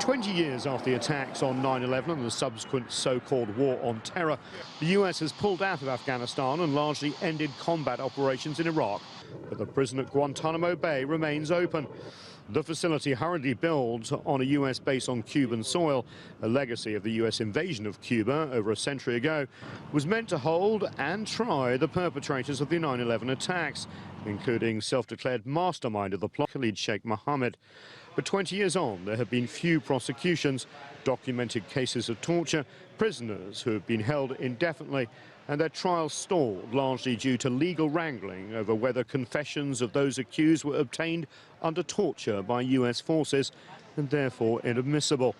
20 years after the attacks on 9/11 and the subsequent so-called war on terror, the US has pulled out of Afghanistan and largely ended combat operations in Iraq. But the prison at Guantanamo Bay remains open. The facility, hurriedly built on a US base on Cuban soil, a legacy of the US invasion of Cuba over a century ago, was meant to hold and try the perpetrators of the 9/11 attacks, including self-declared mastermind of the plot, Khalid Sheikh Mohammed. But 20 years on, there have been few prosecutions, documented cases of torture, prisoners who have been held indefinitely, and their trials stalled, largely due to legal wrangling over whether confessions of those accused were obtained under torture by US forces and therefore inadmissible.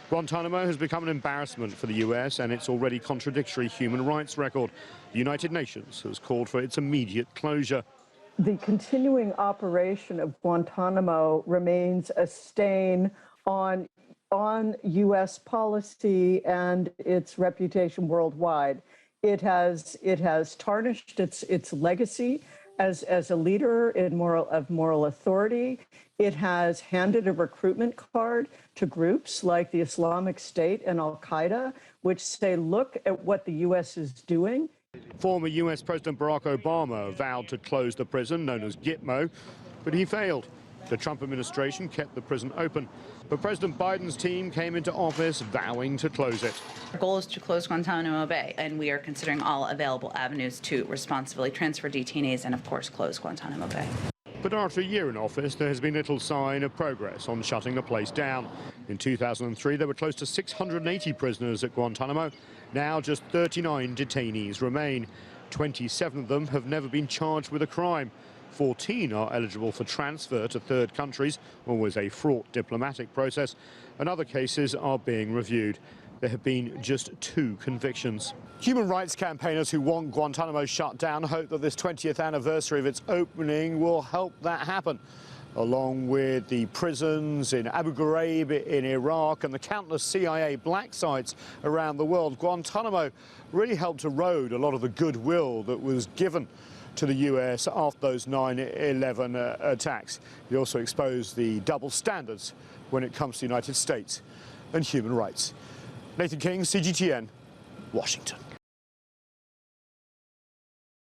Guantanamo has become an embarrassment for the US and its already contradictory human rights record. The United Nations has called for its immediate closure. The continuing operation of Guantanamo remains a stain on U.S. policy and its reputation worldwide. It has tarnished its legacy as a leader of moral authority. It has handed a recruitment card to groups like the Islamic State and Al-Qaeda, which say, look at what the U.S. is doing. Former US President Barack Obama vowed to close the prison, known as Gitmo, but he failed. The Trump administration kept the prison open, but President Biden's team came into office vowing to close it. Our goal is to close Guantanamo Bay, and we are considering all available avenues to responsibly transfer detainees and, of course, close Guantanamo Bay. But after a year in office, there has been little sign of progress on shutting the place down. In 2003, there were close to 680 prisoners at Guantanamo. Now just 39 detainees remain. 27 of them have never been charged with a crime. 14 are eligible for transfer to third countries, always a fraught diplomatic process, and other cases are being reviewed. There have been just 2 convictions. Human rights campaigners who want Guantanamo shut down hope that this 20th anniversary of its opening will help that happen. Along with the prisons in Abu Ghraib in Iraq and the countless CIA black sites around the world, Guantanamo really helped erode a lot of the goodwill that was given to the US after those 9/11 attacks. It also exposed the double standards when it comes to the United States and human rights. Nathan King, CGTN, Washington.